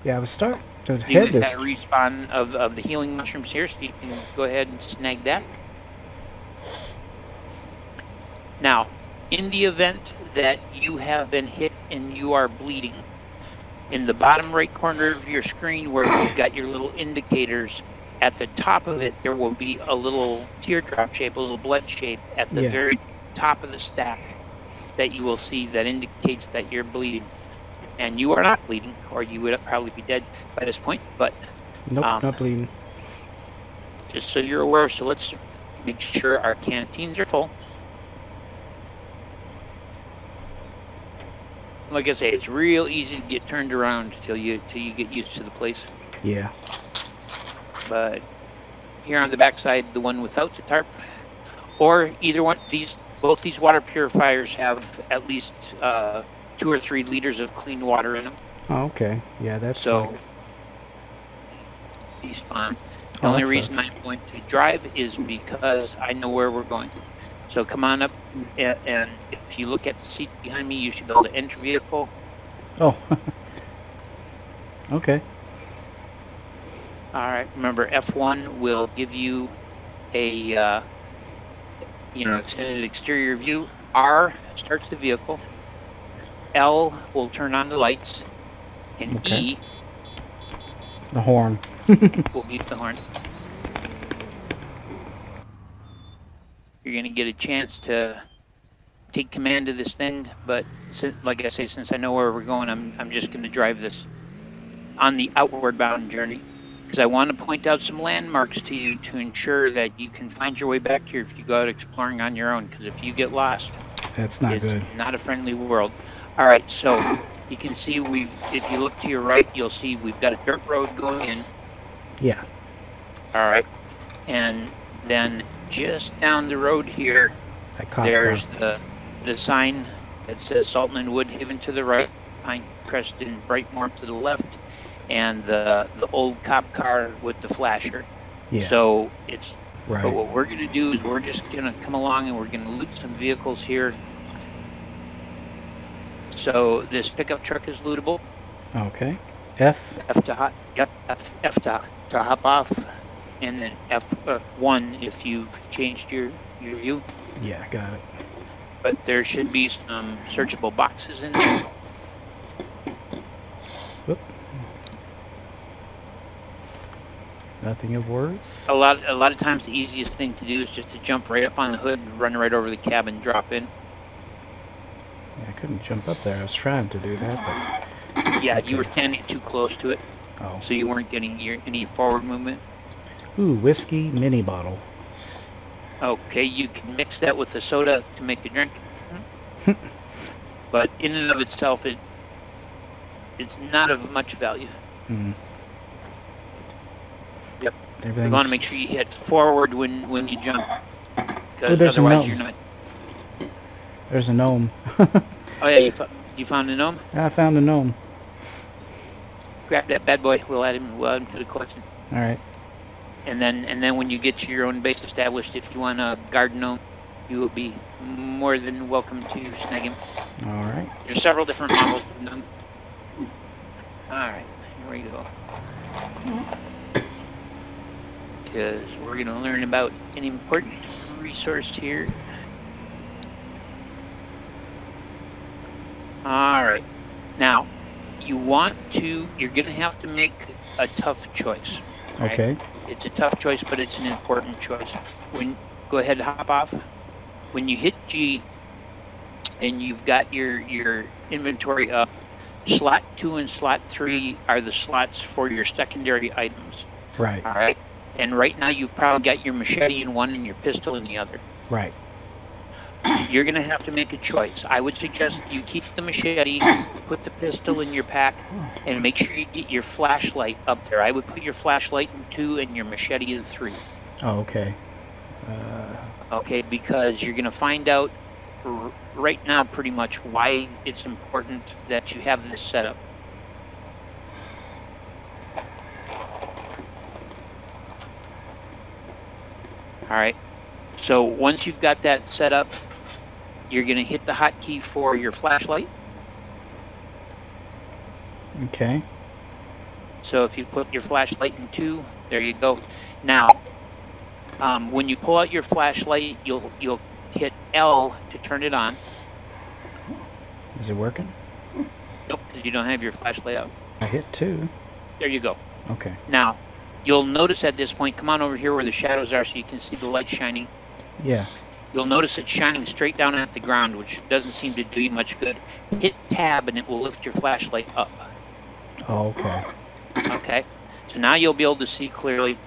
Yeah, I was starting to You head get this. that respawn of the healing mushrooms here, so you can go ahead and snag that. Now, in the event that you have been hit and you are bleeding, in the bottom right corner of your screen where you've got your little indicators, at the top of it, there will be a little teardrop shape, a little blood shape at the Yeah. very top of the stack that you will see that indicates that you're bleeding. And you are not bleeding, or you would probably be dead by this point, but Nope, not bleeding. just so you're aware. So let's make sure our canteens are full. Like I say, it's real easy to get turned around till you get used to the place. Yeah. But here on the backside, the one without the tarp, or either one, both these water purifiers have at least 2 or 3 liters of clean water in them. Oh, okay. Yeah, that's so. like... Despawn. The only reason I'm going to drive is because I know where we're going. So come on up, and if you look at the seat behind me, you should be able to enter vehicle. Oh. Okay. All right. Remember, F1 will give you a extended exterior view. R starts the vehicle. L will turn on the lights, and Okay. E The horn. will beep the horn. You're going to get a chance to take command of this thing, but like I say, since I know where we're going, I'm just going to drive this on the outward bound journey, because I want to point out some landmarks to you to ensure that you can find your way back here if you go out exploring on your own, because if you get lost, That's not good. It's not a friendly world. All right, so you can see if you look to your right, you'll see we've got a dirt road going in. Yeah. All right, and then just down the road here, there's the sign that says Salton and Woodhaven to the right, Pinecrest and Brightmore to the left, and the old cop car with the flasher. Yeah. So it's right. But what we're going to do is we're just going to come along and we're going to loot some vehicles here. So this pickup truck is lootable. Okay. F to hop. Yep. F to hop off, and then F1 if you've changed your view. Yeah, got it. But there should be some searchable boxes in there. Whoop. Nothing of worth. A lot of times the easiest thing to do is just to jump right up on the hood and run right over the cab and drop in. Yeah, I couldn't jump up there. I was trying to do that, but... Yeah, okay. You were standing too close to it. Oh. So you weren't getting any forward movement. Ooh, whiskey mini bottle. Okay, you can mix that with the soda to make a drink. But in and of itself, it's not of much value. Hmm. Yep. You want to make sure you hit forward when you jump. Because otherwise you're not... There's a gnome. Oh yeah, you found a gnome? I found a gnome. Grab that bad boy. We'll add him to the collection. All right. And then when you get your own base established, if you want a guard gnome, you will be more than welcome to snag him. All right. There's several different models of them. All right, here we go. Because we're going to learn about an important resource here. All right. Now, you're going to have to make a tough choice. Right? Okay. It's a tough choice, but it's an important choice. Go ahead and hop off. When you hit G and you've got your inventory up, slot 2 and slot 3 are the slots for your secondary items. Right. All right. And right now you've probably got your machete in one and your pistol in the other. Right. You're going to have to make a choice. I would suggest you keep the machete, put the pistol in your pack, and make sure you get your flashlight up there. I would put your flashlight in 2 and your machete in 3. Oh, okay. Okay, because you're going to find out right now pretty much why it's important that you have this set up. All right. So once you've got that set up, you're going to hit the hotkey for your flashlight. Okay. So if you put your flashlight in 2, there you go. Now, when you pull out your flashlight, you'll hit L to turn it on. Is it working? Nope, because you don't have your flashlight out. I hit 2. There you go. Okay. Now, you'll notice at this point, come on over here where the shadows are so you can see the light shining. Yeah. You'll notice it's shining straight down at the ground, which doesn't seem to do you much good. Hit tab and it will lift your flashlight up. Oh, okay. Okay, so now you'll be able to see clearly.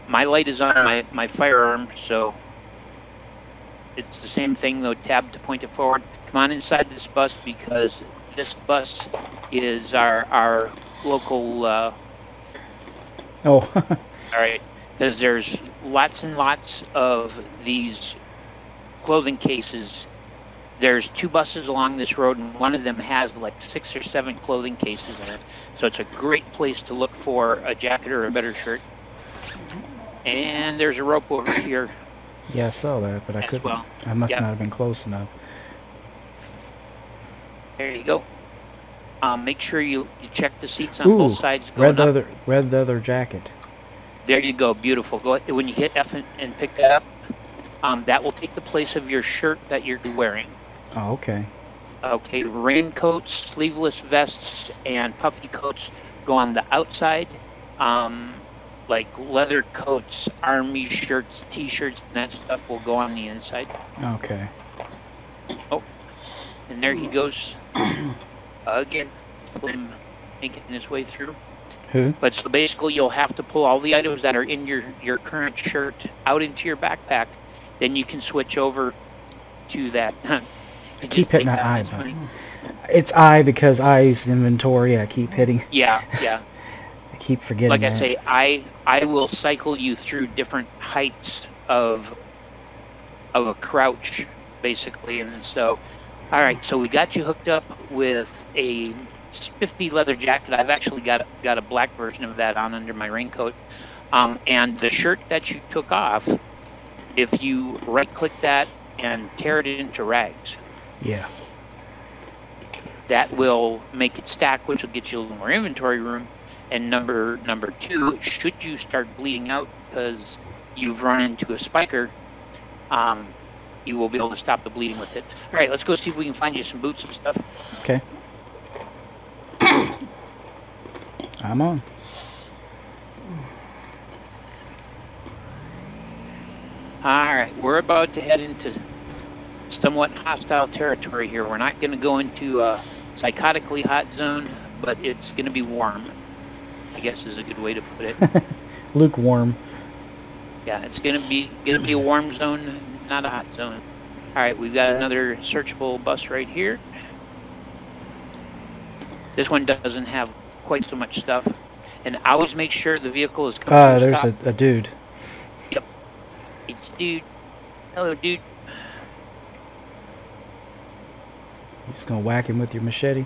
My light is on my firearm, so it's the same thing though, tab to point it forward. Come on inside this bus because this bus is our local, Oh. all right, because there's lots and lots of these clothing cases. There's 2 buses along this road, and one of them has like 6 or 7 clothing cases in it. So it's a great place to look for a jacket or a better shirt. And there's a rope over here. Yeah, I saw that, but I couldn't. Well. I must Yep. not have been close enough. There you go. Make sure you check the seats on Ooh, both sides going up. red leather jacket. There you go, beautiful. Go ahead, when you hit F and pick that up, that will take the place of your shirt that you're wearing. Oh, okay. Okay, raincoats, sleeveless vests, and puffy coats go on the outside. Like leather coats, army shirts, t-shirts, and that stuff will go on the inside. Okay. Oh, and there he goes. Again, him making his way through. Who? But so basically you'll have to pull all the items that are in your current shirt out into your backpack. Then you can switch over to that. I keep hitting that I button. It's I because I's inventory. I keep hitting. Yeah, yeah. I keep forgetting. Like that. I say, I will cycle you through different heights of a crouch, basically, and so. All right, so we got you hooked up with a spiffy leather jacket. I've actually got a black version of that on under my raincoat, and the shirt that you took off. If you right-click that and tear it into rags. Yeah. That will make it stack, which will get you a little more inventory room. And number 2, should you start bleeding out because you've run into a spiker, you will be able to stop the bleeding with it. All right, let's go see if we can find you some boots and stuff. Okay. I'm on. All right, we're about to head into somewhat hostile territory here. We're not going to go into a psychotically hot zone, but it's going to be warm, I guess is a good way to put it. Lukewarm. Yeah, it's going to be a warm zone, not a hot zone. All right, we've got another searchable bus right here. This one doesn't have quite so much stuff. And always make sure the vehicle is coming to There's stop. a dude. Yep. It's a dude. Hello, dude. You just gonna whack him with your machete?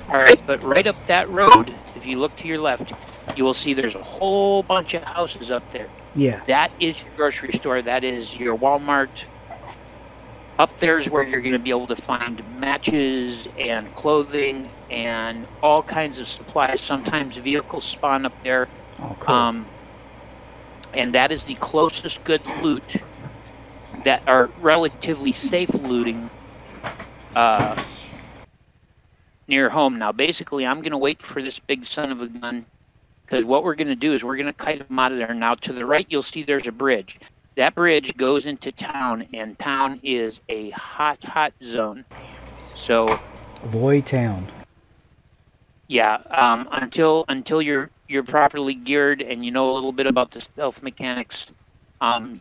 All right, but right up that road, if you look to your left, you will see there's a whole bunch of houses up there. Yeah. That is your grocery store. That is your Walmart. Up there is where you're going to be able to find matches and clothing and all kinds of supplies. Sometimes vehicles spawn up there. Oh, cool. And that is the closest good loot that are relatively safe looting near home. Now, basically, I'm going to wait for this big son of a gun because what we're going to do is we're going to kite him out of there. Now, to the right, you'll see there's a bridge. That bridge goes into town, and town is a hot, hot zone. So, Avoid town. yeah, until you're properly geared and you know a little bit about the stealth mechanics,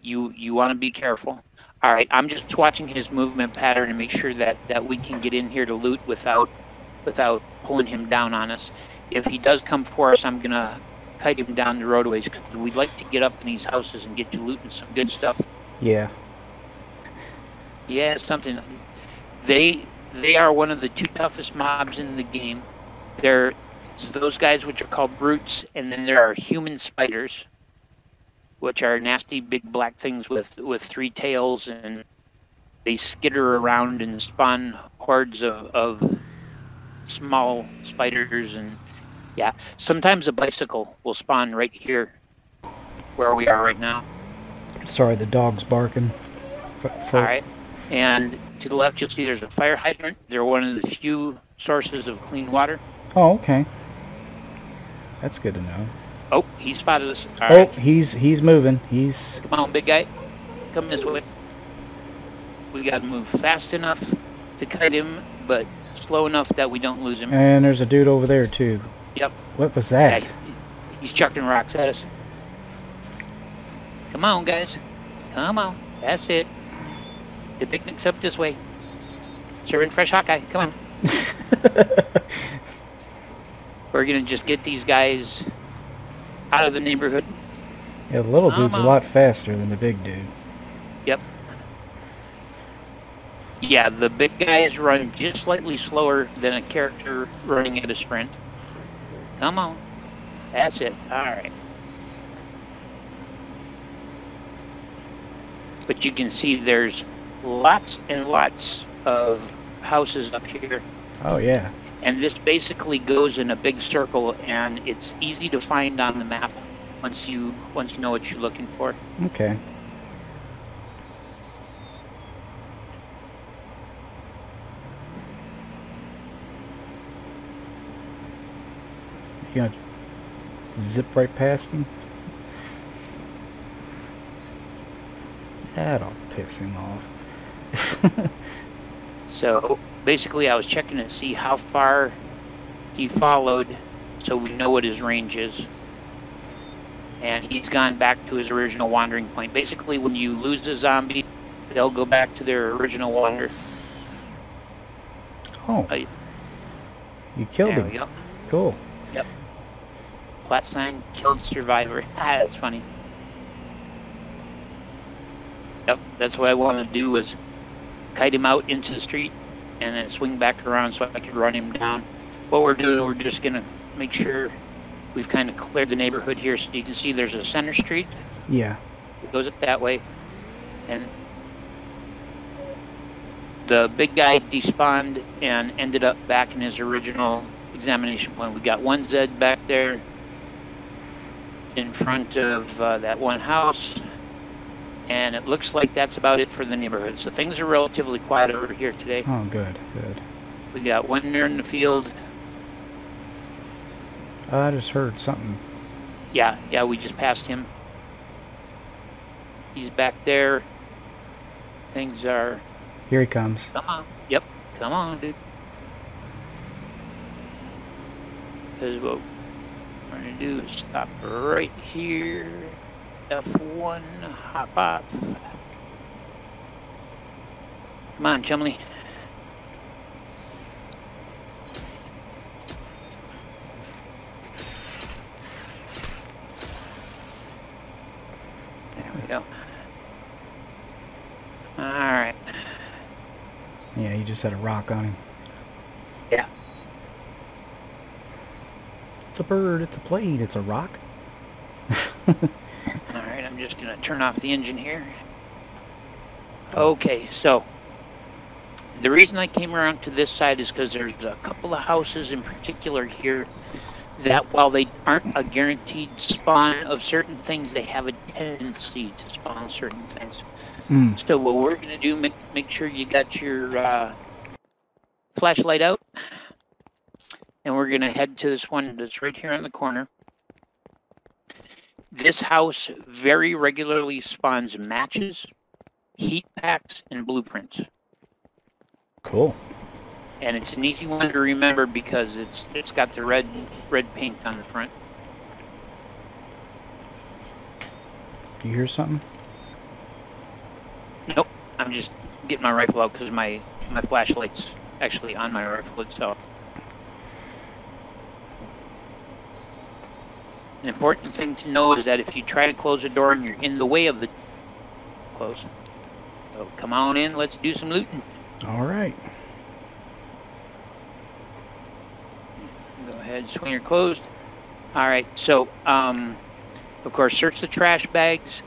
you want to be careful. All right, I'm just watching his movement pattern and make sure that we can get in here to loot without pulling him down on us. If he does come for us, I'm gonna kite him down the roadways because we'd like to get up in these houses and get you looting some good stuff. Yeah. Yeah, something. They are one of the 2 toughest mobs in the game. There's those guys which are called brutes, and then there are human spiders, which are nasty big black things with 3 tails, and they skitter around and spawn hordes of small spiders, and yeah, sometimes a bicycle will spawn right here where we are right now. Sorry, the dog's barking. All right, and to the left you'll see there's a fire hydrant. They're one of the few sources of clean water. Oh, okay. That's good to know. Oh, he spotted us. All oh, right. he's moving. He's... Come on, big guy. Come this way. We got to move fast enough to kite him, but slow enough that we don't lose him. And there's a dude over there, too. Yep. What was that? Yeah, he's chucking rocks at us. Come on, guys. Come on. That's it. The picnic's up this way. Serving fresh Hawkeye. Come on. We're going to just get these guys out of the neighborhood. Yeah, the little dude's a lot faster than the big dude. Yep. Yeah, the big guys run just slightly slower than a character running at a sprint. Come on. That's it. All right. But you can see there's lots and lots of houses up here. Oh, yeah. And this basically goes in a big circle, and it's easy to find on the map once you know what you're looking for. Okay. You gonna zip right past him? That'll piss him off. So basically I was checking to see how far he followed so we know what his range is. And he's gone back to his original wandering point. Basically when you lose a zombie, they'll go back to their original wander. Oh. You killed him. There we go. Cool. Yep. Plat sign, killed survivor. Ah, that's funny. Yep, that's what I wanted to do, was kite him out into the street and then swing back around so I could run him down. What we're doing, we're just going to make sure we've kind of cleared the neighborhood here, so you can see there's a center street. Yeah. It goes up that way. And the big guy despawned and ended up back in his original examination point. We got one Zed back there in front of that one house. And it looks like that's about it for the neighborhood. So things are relatively quiet over here today. Oh, good, good. We got one there in the field. I just heard something. Yeah, we just passed him. He's back there. Things are... Here he comes. Come on. Yep, come on, dude. Because what we're going to do is stop right here. F1, hop up. Come on, Chumley. There we go. Alright. Yeah, he just had a rock on him. Yeah. It's a bird, it's a plane, it's a rock. Alright, I'm just going to turn off the engine here. Okay, so the reason I came around to this side is because there's a couple of houses in particular here that, while they aren't a guaranteed spawn of certain things, they have a tendency to spawn certain things. So what we're going to do, make sure you got your flashlight out, and we're going to head to this one that's right here on the corner. This house very regularly spawns matches, heat packs, and blueprints. Cool. And it's an easy one to remember because it's got the red paint on the front. You hear something? Nope. I'm just getting my rifle out because my flashlight's actually on my rifle itself. An important thing to know is that if you try to close the door and you're in the way of the close. So come on in, let's do some looting. All right. Go ahead, swing her closed. All right, so of course, search the trash bags.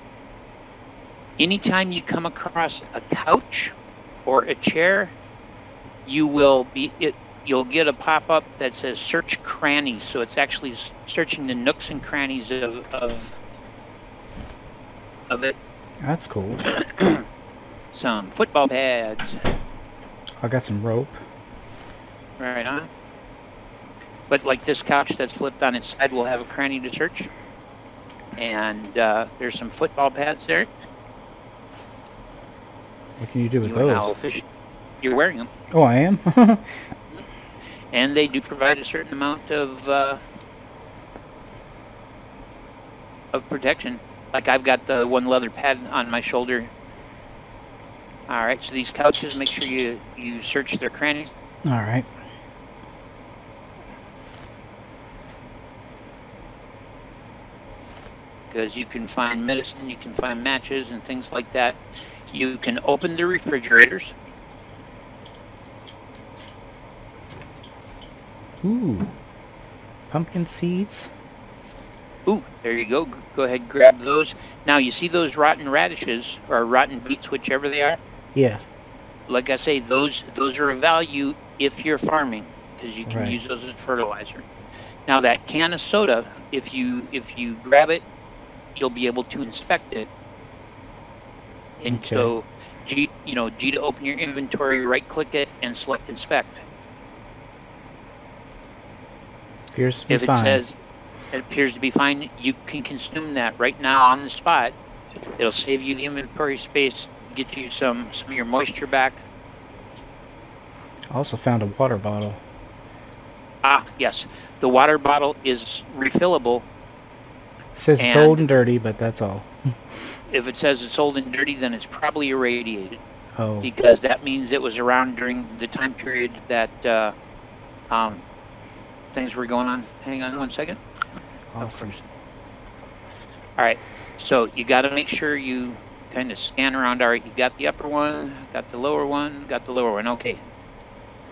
Anytime you come across a couch or a chair, you will you'll get a pop-up that says search crannies. So it's actually searching the nooks and crannies of it. That's cool. Some football pads. I got some rope. Right on. But like this couch that's flipped on its side will have a cranny to search. And there's some football pads there. What can you do with those? You're wearing them. Oh, I am? And they do provide a certain amount of protection. Like I've got the one leather pad on my shoulder. All right, so these couches, make sure you search their crannies. All right. Because you can find medicine, you can find matches and things like that. You can open the refrigerators. Ooh. Pumpkin seeds. Ooh, there you go. Go ahead and grab those. Now, you see those rotten radishes, or rotten beets, whichever they are? Yeah. Like I say, those are of value if you're farming, because you can Right. use those as fertilizer. Now, that can of soda, if you grab it, you'll be able to inspect it. And Okay. so, G to open your inventory, right-click it, and select inspect. Appears to be If it fine. says it appears to be fine, you can consume that right now on the spot. It'll save you the inventory space, get you some of your moisture back. I also found a water bottle. Ah, yes. The water bottle is refillable. It says it's old and dirty, but that's all. If it says it's old and dirty, then it's probably irradiated. Oh. Because that means it was around during the time period that things were going on. Hang on one second. Awesome. All right. So you got to make sure you kind of scan around. All right, you got the upper one, got the lower one, got the lower one. Okay.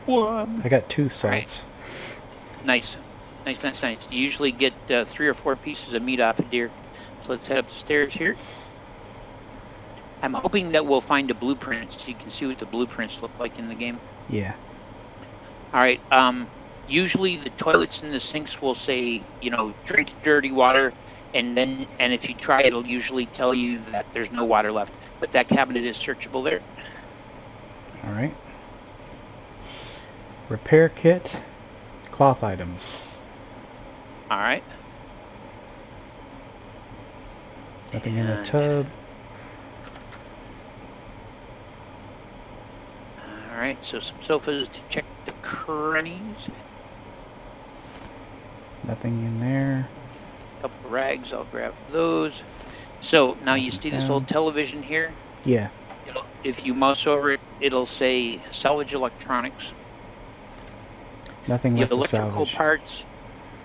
One. I got 2 salts. Right. Nice. Nice. You usually get 3 or 4 pieces of meat off a deer. So let's head up the stairs here. I'm hoping that we'll find a blueprint so you can see what the blueprints look like in the game. Yeah. All right. Usually the toilets and the sinks will say, drink dirty water, and if you try, it'll usually tell you that there's no water left. But that cabinet is searchable there. All right. Repair kit, cloth items. All right. Nothing in the tub. All right, so some sofas to check the crannies. Nothing in there. A couple of rags, I'll grab those. So now you see this old television here? Yeah. If you mouse over it, it'll say salvage electronics. Nothing left to Electrical salvage. parts.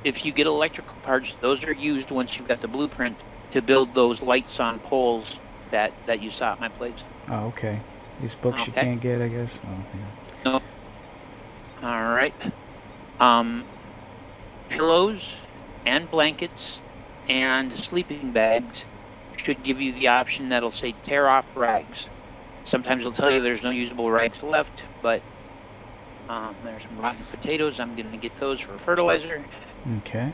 If you get electrical parts, those are used once you've got the blueprint to build those lights on poles that you saw at my place. Oh, okay. These books you can't get, I guess. Oh, yeah. No. All right. Pillows and blankets and sleeping bags should give you the option that'll say tear off rags. Sometimes it'll tell you there's no usable rags left, but there's some rotten potatoes. I'm going to get those for fertilizer. Okay.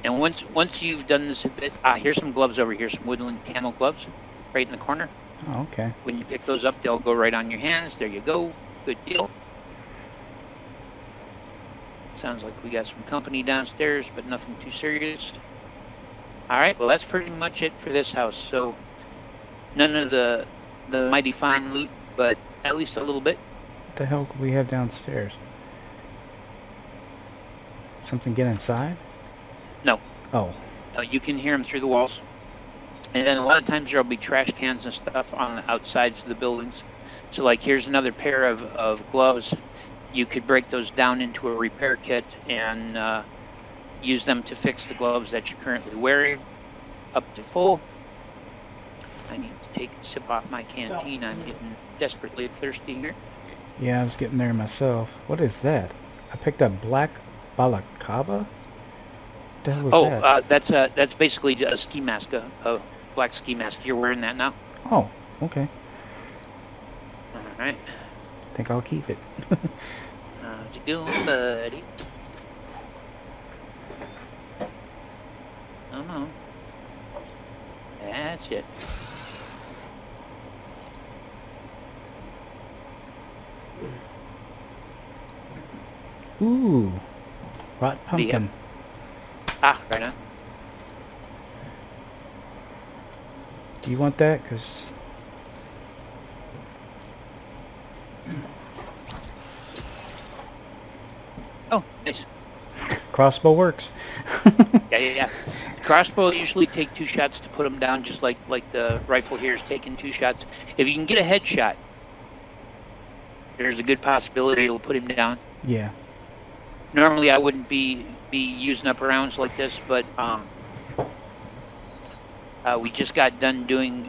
And once you've done this a bit, here's some gloves over here, some woodland camel gloves, right in the corner. Oh, okay. When you pick those up, they'll go right on your hands. There you go. Good deal. Sounds like we got some company downstairs, but nothing too serious. All right, well, that's pretty much it for this house. So none of the mighty fine loot, but at least a little bit. What the hell do we have downstairs? Something get inside? No. Oh. You can hear them through the walls. And then a lot of times there'll be trash cans and stuff on the outsides of the buildings. So like here's another pair of gloves. You could break those down into a repair kit and use them to fix the gloves that you're currently wearing up to full. I need to take a sip off my canteen. I'm getting desperately thirsty here. Yeah, I was getting there myself. What is that? I picked up black balaclava? What the hell was that? That's basically a ski mask, a black ski mask. You're wearing that now? Oh, okay. All right. think I'll keep it. How's it going, buddy? Come on. That's it. Ooh, rot pumpkin. Ah, right on. Do you want that? Cause Oh, nice. crossbow works. Yeah. Crossbow usually take 2 shots to put them down, just like the rifle here is taking 2 shots. If you can get a headshot, there's a good possibility it'll put him down. Yeah. Normally, I wouldn't be using up rounds like this, but we just got done doing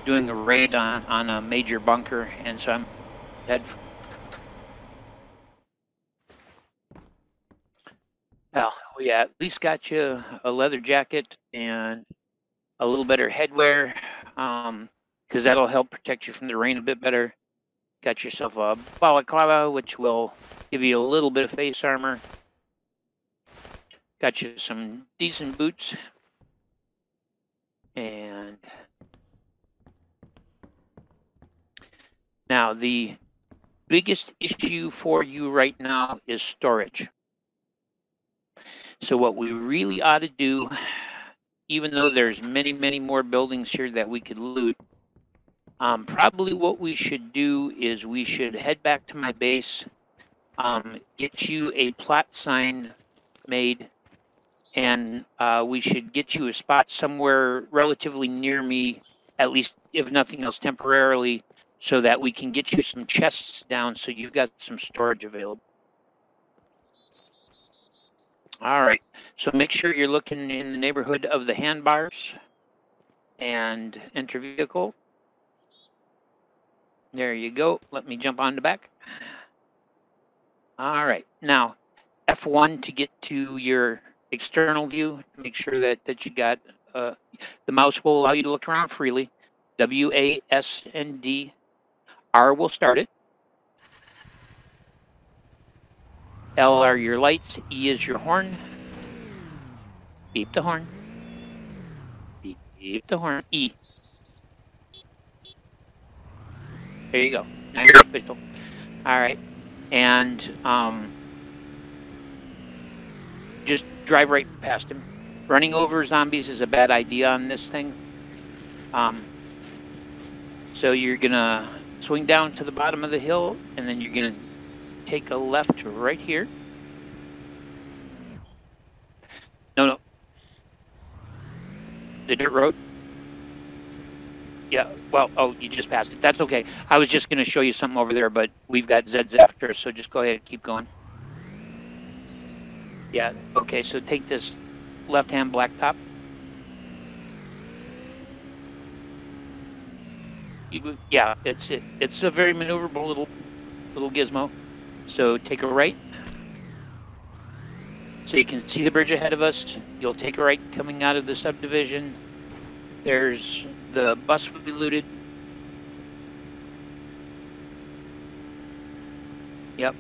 a raid on a major bunker, and so I'm head. Well, we at least got you a leather jacket and a little better headwear, because that'll help protect you from the rain a bit better. Got yourself a balaclava, which will give you a little bit of face armor. Got you some decent boots. And now the biggest issue for you right now is storage. So what we really ought to do, even though there's many, many more buildings here that we could loot, probably what we should do is we should head back to my base, get you a plot sign made, and we should get you a spot somewhere relatively near me, at least if nothing else temporarily, so that we can get you some chests down so you've got some storage available. All right, so make sure you're looking in the neighborhood of the handbars and enter vehicle. There you go. Let me jump on the back. All right, now F1 to get to your external view. Make sure that you got the mouse will allow you to look around freely. W, A, S, and D. R will start it. L are your lights. E is your horn. Beep the horn. Beep the horn. E. There you go. Now you're official. All right. And just drive right past him. Running over zombies is a bad idea on this thing. So you're going to swing down to the bottom of the hill, and then you're going to take a left right here. No. The dirt road. Yeah, well, oh, you just passed it. That's okay. I was just going to show you something over there, but we've got Zeds after, so just go ahead and keep going. Yeah, okay, so take this left-hand blacktop. Yeah, it's a very maneuverable little gizmo. So take a right. So you can see the bridge ahead of us. You'll take a right coming out of the subdivision. There's the bus will be looted. Yep.